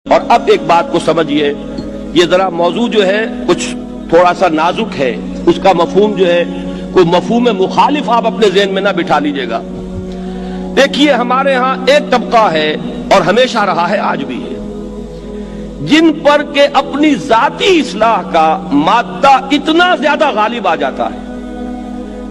اور اب ایک بات کو سمجھیے، یہ ذرا موضوع جو ہے کچھ تھوڑا سا نازک ہے، اس کا مفہوم جو ہے کوئی مفہوم مخالف آپ اپنے ذہن میں نہ بٹھا لیجئے گا۔ دیکھیے، ہمارے ہاں ایک طبقہ ہے اور ہمیشہ رہا ہے، آج بھی ہے، جن پر کہ اپنی ذاتی اصلاح کا مادہ اتنا زیادہ غالب آ جاتا ہے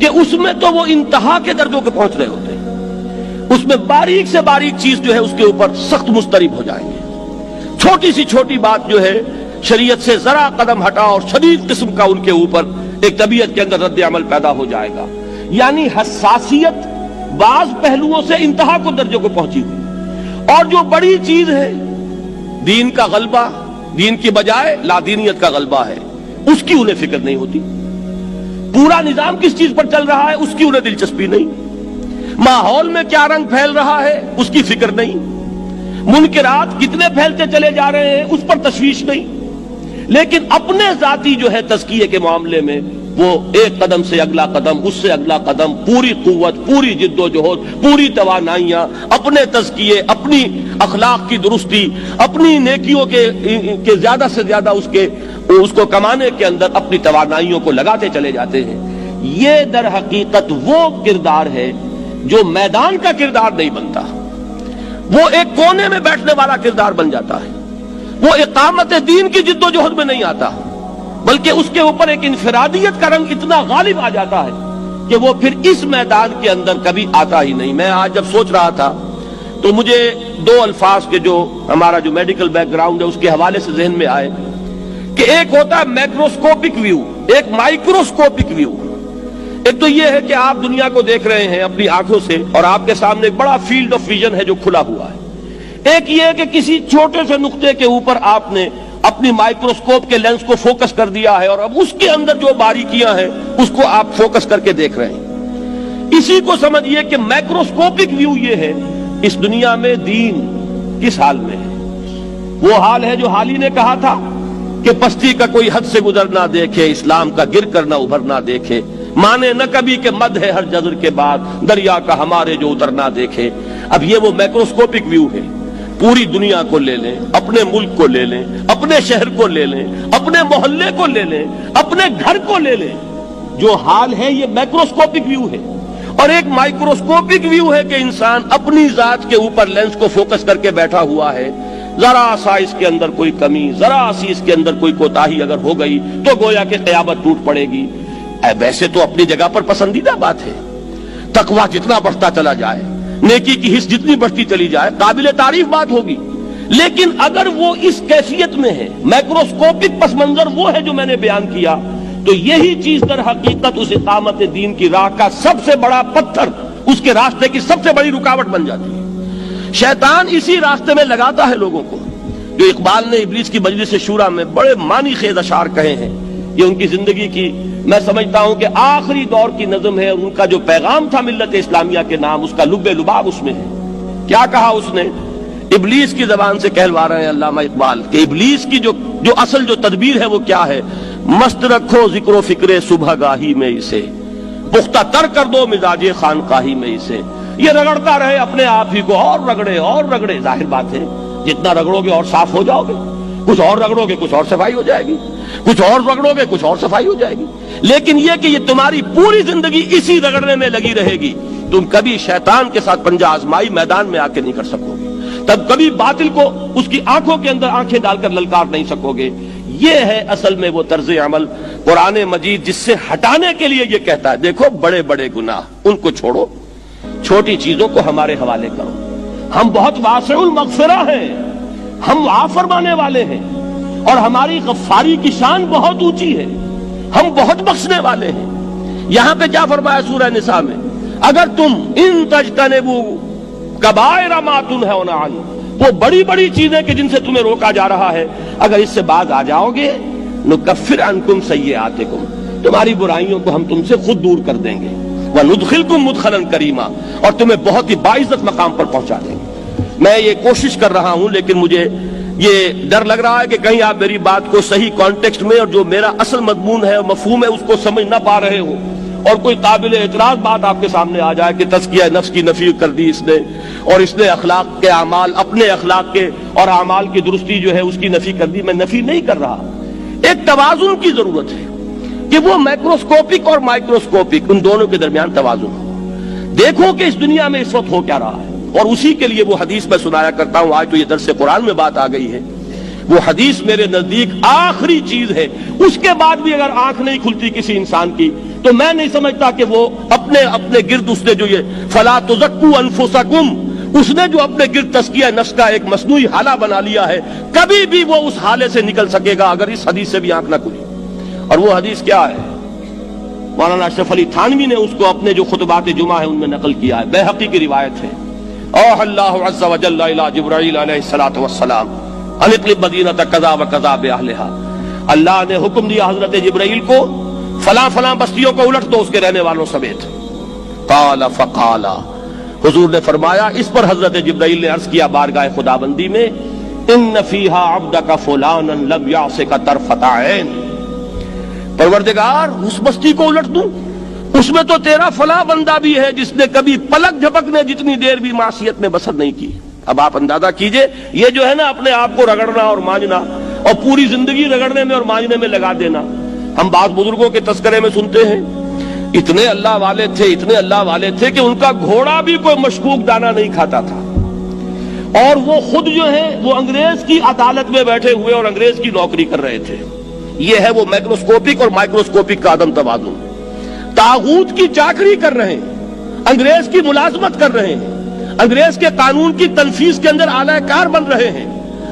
کہ اس میں تو وہ انتہا کے درجوں کے پہنچ رہے ہوتے ہیں، اس میں باریک سے باریک چیز جو ہے اس کے اوپر سخت مضطرب ہو جائیں گے، چھوٹی سی چھوٹی بات جو ہے شریعت سے ذرا قدم ہٹا اور شدید قسم کا ان کے اوپر ایک طبیعت کے اندر رد عمل پیدا ہو جائے گا، یعنی حساسیت بعض پہلوؤں سے انتہا کو درجے کو پہنچی ہوئی، اور جو بڑی چیز ہے دین کا غلبہ، دین کی بجائے لادینیت کا غلبہ ہے، اس کی انہیں فکر نہیں ہوتی، پورا نظام کس چیز پر چل رہا ہے اس کی انہیں دلچسپی نہیں، ماحول میں کیا رنگ پھیل رہا ہے اس کی فکر نہیں، منکرات کتنے پھیلتے چلے جا رہے ہیں اس پر تشویش نہیں، لیکن اپنے ذاتی جو ہے تزکیے کے معاملے میں وہ ایک قدم سے اگلا قدم، اس سے اگلا قدم، پوری قوت، پوری جد و جہد، پوری توانائیاں، اپنے تزکیے، اپنی اخلاق کی درستی، اپنی نیکیوں کے زیادہ سے زیادہ اس کو کمانے کے اندر اپنی توانائیوں کو لگاتے چلے جاتے ہیں۔ یہ در حقیقت وہ کردار ہے جو میدان کا کردار نہیں بنتا، وہ ایک کونے میں بیٹھنے والا کردار بن جاتا ہے، وہ اقامت دین کی جد و جہد میں نہیں آتا، بلکہ اس کے اوپر ایک انفرادیت کا رنگ اتنا غالب آ جاتا ہے کہ وہ پھر اس میدان کے اندر کبھی آتا ہی نہیں۔ میں آج جب سوچ رہا تھا تو مجھے دو الفاظ کے جو ہمارا جو میڈیکل بیک گراؤنڈ ہے اس کے حوالے سے ذہن میں آئے کہ ایک ہوتا ہے میکروسکوپک ویو، ایک مائکروسکوپک ویو۔ ایک تو یہ ہے کہ آپ دنیا کو دیکھ رہے ہیں اپنی آنکھوں سے اور آپ کے سامنے ایک بڑا فیلڈ آف ویژن ہے جو کھلا ہوا ہے، ایک یہ ہے کہ کسی چھوٹے سے نقطے کے اوپر آپ نے اپنی مائکروسکوپ کے لینس کو فوکس کر دیا ہے اور اب اس کے اندر جو باریکیاں ہیں اس کو آپ فوکس کر کے دیکھ رہے ہیں۔ اسی کو سمجھیے کہ میکروسکوپک ویو یہ ہے، اس دنیا میں دین کس حال میں ہے؟ وہ حال ہے جو حالی نے کہا تھا کہ پستی کا کوئی حد سے گزر نہ دیکھے، اسلام کا گر کر نہ ابھر نہ دیکھے، مانے نہ کبھی کہ مد ہے ہر جزر کے بعد، دریا کا ہمارے جو اتر نہ دیکھے۔ اب یہ وہ میکروسکوپک ویو ہے، پوری دنیا کو لے لیں، اپنے ملک کو لے لیں، اپنے شہر کو لے لیں، اپنے محلے کو لے لیں، اپنے گھر کو لے لیں، جو حال ہے یہ میکروسکوپک ویو ہے۔ اور ایک مائکروسکوپک ویو ہے کہ انسان اپنی ذات کے اوپر لینس کو فوکس کر کے بیٹھا ہوا ہے، ذرا سا اس کے اندر کوئی کمی، ذرا سی اس کے اندر کوئی کوتاہی اگر ہو گئی تو گویا کہ قیامت ٹوٹ پڑے گی۔ ویسے تو اپنی جگہ پر پسندیدہ بات ہے، تقویٰ جتنا بڑھتا چلا جائے، نیکی کی حس جتنی بڑھتی چلی جائے، قابل تعریف بات ہوگی، لیکن اگر وہ اس کیفیت میں ہے، میکروسکوپک پس منظر وہ ہے جو میں نے بیان کیا، تو یہی چیز در حقیقت اس اقامت دین کی راہ کا سب سے بڑا پتھر، اس کے راستے کی سب سے بڑی رکاوٹ بن جاتی ہے۔ شیطان اسی راستے میں لگاتا ہے لوگوں کو، جو اقبال نے ابلیس کی مجلس شورا میں بڑے معنی خیز اشعار کہے ہیں، یہ ان کی زندگی کی میں سمجھتا ہوں کہ آخری دور کی نظم ہے، اور ان کا جو پیغام تھا ملت اسلامیہ کے نام، اس کا لب لباب اس میں ہے۔ کیا کہا اس نے؟ ابلیس کی زبان سے کہلوا رہے ہیں علامہ اقبال کہ ابلیس کی جو اصل جو تدبیر ہے وہ کیا ہے؟ مست رکھو ذکر و فکر صبح گاہی میں اسے، پختہ تر کر دو مزاج خانقاہی میں اسے۔ یہ رگڑتا رہے اپنے آپ ہی کو، اور رگڑے، ظاہر بات ہے جتنا رگڑو گے اور صاف ہو جاؤ گے، کچھ اور رگڑو گے کچھ اور صفائی ہو جائے گی، کچھ اور رگڑو گے کچھ اور صفائی ہو جائے گی، لیکن یہ کہ یہ تمہاری پوری زندگی اسی رگڑنے میں لگی رہے گی، تم کبھی شیطان کے ساتھ پنجہ آزمائی میدان میں آ کے نہیں کر سکو گے، تب کبھی باطل کو اس کی آنکھوں کے اندر آنکھیں ڈال کر للکار نہیں سکو گے۔ یہ ہے اصل میں وہ طرز عمل قرآن مجید جس سے ہٹانے کے لیے یہ کہتا ہے، دیکھو بڑے بڑے گناہ ان کو چھوڑو، چھوٹی چیزوں کو ہمارے حوالے کرو، ہم بہت واسع المغفرہ ہیں، ہم معاف فرمانے والے ہیں، اور ہماری غفاری کی شان بہت اونچی ہے، ہم بہت بخشنے والے ہیں۔ یہاں پہ کیا فرمایا سورہ نساء میں؟ اگر تم ان تجتنبوا کبائر ما تنہون عنہ، وہ بڑی بڑی چیزیں کہ جن سے تمہیں روکا جا رہا ہے، اگر اس سے باز آ جاؤ گے، نکفر عنکم سیئاتکم، تمہاری برائیوں کو ہم تم سے خود دور کر دیں گے، وندخلکم مدخلا کریما، اور تمہیں بہت ہی باعزت مقام پر پہنچا دیں گے۔ میں یہ کوشش کر رہا ہوں، لیکن مجھے یہ ڈر لگ رہا ہے کہ کہیں آپ میری بات کو صحیح کانٹیکسٹ میں اور جو میرا اصل مضمون ہے اور مفہوم ہے اس کو سمجھ نہ پا رہے ہو، اور کوئی قابل اعتراض بات آپ کے سامنے آ جائے کہ تزکیہ نفس کی نفی کر دی اس نے، اور اس نے اخلاق کے اعمال، اپنے اخلاق کے اور اعمال کی درستی جو ہے اس کی نفی کر دی، میں نفی نہیں کر رہا۔ ایک توازن کی ضرورت ہے کہ وہ مائکروسکوپک اور مائکروسکوپک ان دونوں کے درمیان توازن ہو۔ دیکھو کہ اس دنیا میں اس وقت ہو کیا رہا ہے، اور اسی کے لیے وہ حدیث میں سنایا کرتا ہوں، آج تو یہ درس قرآن میں بات آ گئی ہے۔ وہ حدیث میرے نزدیک آخری چیز ہے، اس کے بعد بھی اگر آنکھ نہیں کھلتی کسی انسان کی تو میں نہیں سمجھتا کہ وہ اپنے گرد اس نے جو یہ فلا تزکوا انفسکم، اس نے جو اپنے گرد تزکیہ نفس کا ایک مصنوعی حالہ بنا لیا ہے، کبھی بھی وہ اس حالے سے نکل سکے گا اگر اس حدیث سے بھی آنکھ نہ کھلی۔ اور وہ حدیث کیا ہے؟ مولانا اشرف علی تھانوی نے اس کو اپنے جو خطبات جمعہ ہیں ان میں نقل کیا ہے، بیہقی کی روایت ہے۔ اوحى اللہ عز وجل الى جبرائیل علیہ الصلوۃ والسلام ان اقلب مدینۃ کذا وکذا باہلھا، اللہ نے حکم دیا حضرت جبرائیل کو فلاں فلاں بستیوں کو الٹ دو اس کے رہنے والوں سمیت۔ قال فقال، حضور نے فرمایا، اس پر حضرت جبرائیل نے عرض کیا بارگاہ خدابندی میں، ان فیہا عبدک فلانا لم یعصک طرفۃ عین، پروردگار اس بستی کو الٹ دوں، اس میں تو تیرا فلاں بندہ بھی ہے جس نے کبھی پلک جھپکنے جتنی دیر بھی معصیت میں بسر نہیں کی۔ اب آپ اندازہ کیجئے، یہ جو ہے نا اپنے آپ کو رگڑنا اور مانجنا اور پوری زندگی رگڑنے میں اور مانجنے میں لگا دینا، ہم بعض بزرگوں کے تذکرے میں سنتے ہیں اتنے اللہ والے تھے، اتنے اللہ والے تھے کہ ان کا گھوڑا بھی کوئی مشکوک دانہ نہیں کھاتا تھا، اور وہ خود جو ہے وہ انگریز کی عدالت میں بیٹھے ہوئے اور انگریز کی نوکری کر رہے تھے۔ یہ ہے وہ مائکروسکوپک اور مائکروسکوپک کا عدم توازن۔ طاغوت کی چاکری کر رہے ہیں، انگریز کی ملازمت کر رہے ہیں، انگریز کے قانون کی تنفیذ کے اندر اعلی کار بن رہے ہیں،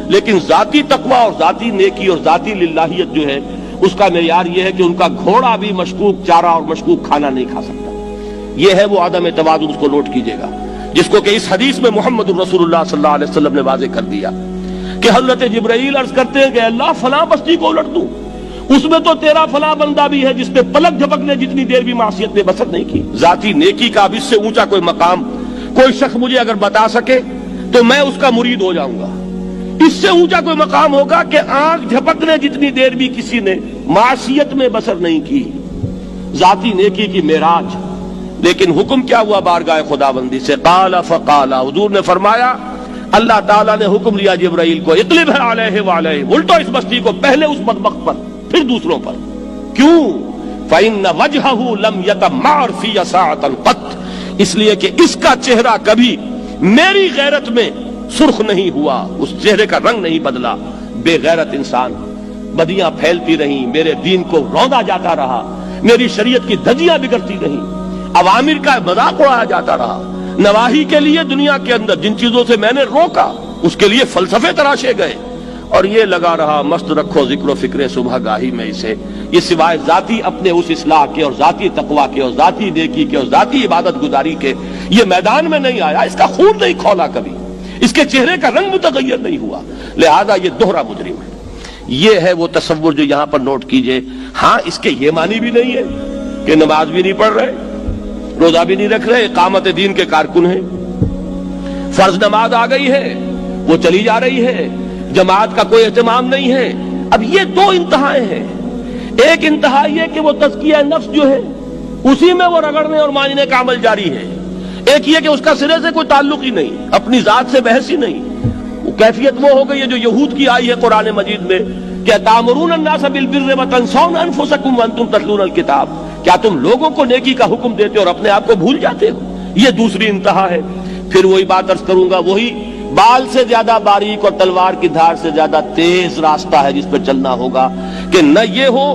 لیکن ذاتی تقوی اور ذاتی نیکی اور ذاتی للہیت جو ہے اس کا معیار یہ ہے کہ ان کا گھوڑا بھی مشکوک چارہ اور مشکوک کھانا نہیں کھا سکتا۔ یہ ہے وہ عدم توازن، اس کو نوٹ کیجئے گا، جس کو کہ اس حدیث میں محمد الرسول اللہ صلی اللہ علیہ وسلم نے واضح کر دیا کہ حضرت جبرائیل عرض کرتے ہیں کہ اللہ فلاں بستی کو الٹ دوں، اس میں تو تیرا فلاں بندہ بھی ہے جس نے پلک جھپکنے جتنی دیر بھی معصیت میں بسر نہیں کی۔ ذاتی نیکی کا اب اس سے اونچا کوئی مقام کوئی شخص مجھے اگر بتا سکے تو میں اس کا مرید ہو جاؤں گا۔ اس سے اونچا کوئی مقام ہوگا کہ آنکھ جھپکنے جتنی دیر بھی کسی نے معصیت میں بسر نہیں کی، ذاتی نیکی کی معراج۔ لیکن حکم کیا ہوا بارگاہ خداوندی سے؟ قال فقال، حضور نے فرمایا، اللہ تعالیٰ نے حکم دیا جبرائیل کو، اقلب علیہ وعلیہ، الٹو اس بستی کو، پہلے اس بدبخت پر پھر دوسروں پر۔ کیوں؟ فإن وجهه لم يتمعر في ساعة قط، اس لیے کہ اس کا چہرہ کبھی میری غیرت میں سرخ نہیں ہوا، اس چہرے کا رنگ نہیں بدلا۔ بے غیرت انسان، بدیاں پھیلتی رہیں، میرے دین کو روندا جاتا رہا، میری شریعت کی دھجیاں بگڑتی رہیں، عوامر کا مذاق اڑایا جاتا رہا، نواہی کے لیے دنیا کے اندر جن چیزوں سے میں نے روکا اس کے لیے فلسفے تراشے گئے، اور یہ لگا رہا مست رکھو ذکر و فکر صبح گاہی میں اسے، یہ سوائے ذاتی اپنے اس اصلاح کے اور ذاتی تقوی کے اور ذاتی نیکی کے اور ذاتی عبادت گزاری کے یہ میدان میں نہیں آیا، اس کا خون نہیں کھولا کبھی، اس کے چہرے کا رنگ متغیر نہیں ہوا، لہذا یہ دوہرا مجرم ہے۔ یہ ہے وہ تصور جو یہاں پر نوٹ کیجئے۔ ہاں اس کے یہ معنی بھی نہیں ہے کہ نماز بھی نہیں پڑھ رہے، روزہ بھی نہیں رکھ رہے، اقامت دین کے کارکن ہیں، فرض نماز آ گئی ہے وہ چلی جا رہی ہے، جماعت کا کوئی اہتمام نہیں ہے۔ اب یہ دو انتہائیں ہیں، ایک انتہا یہ کہ وہ تزکیہ نفس جو ہے اسی میں وہ رگڑنے اور مانجنے کا عمل جاری ہے، ایک یہ کہ اس کا سرے سے کوئی تعلق ہی نہیں، اپنی ذات سے بحث ہی نہیں۔ وہ کیفیت وہ ہو گئی ہے جو یہود کی آئی ہے قرآن مجید میں کہ تامرون الناس بالبر وتنسون انفسکم وانتم تتلون الکتاب، کیا تم لوگوں کو نیکی کا حکم دیتے اور اپنے آپ کو بھول جاتے ہو؟ یہ دوسری انتہا ہے۔ پھر وہی بات عرض کروں گا، وہی بال سے زیادہ باریک اور تلوار کی دھار سے زیادہ تیز راستہ ہے جس پہ چلنا ہوگا کہ نہ یہ ہو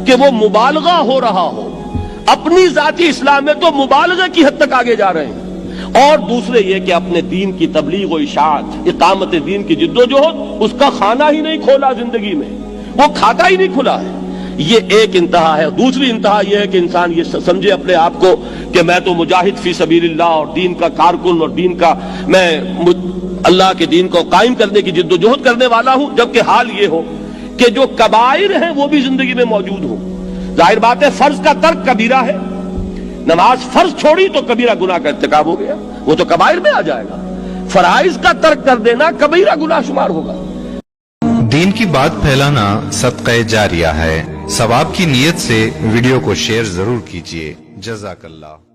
کہ وہ مبالغہ ہو رہا ہو، اپنی ذاتی اسلام میں تو مبالغہ کی حد تک آگے جا رہے ہیں، اور دوسرے یہ کہ اپنے دین کی تبلیغ و اشاعت، اقامت دین کی جد و جہد، اس کا کھانا ہی نہیں کھولا زندگی میں، وہ کھاتا ہی نہیں کھلا ہے۔ یہ ایک انتہا ہے۔ دوسری انتہا یہ ہے کہ انسان یہ سمجھے اپنے آپ کو کہ میں تو مجاہد فی سبیل اللہ اور دین کا کارکن اور دین کا میں اللہ کے دین کو قائم کرنے کی جد و جہد کرنے والا ہوں، جبکہ حال یہ ہو کہ جو کبائر ہیں وہ بھی زندگی میں موجود ہوں۔ ظاہر بات ہے فرض کا ترک کبیرہ ہے، نماز فرض چھوڑی تو کبیرہ گناہ کا ارتکاب ہو گیا، وہ تو کبائر میں آ جائے گا۔ فرائض کا ترک کر دینا کبیرہ گناہ شمار ہوگا۔ دین کی بات پھیلانا صدقہ جاریہ ہے، ثواب کی نیت سے ویڈیو کو شیئر ضرور کیجیے۔ جزاک اللہ.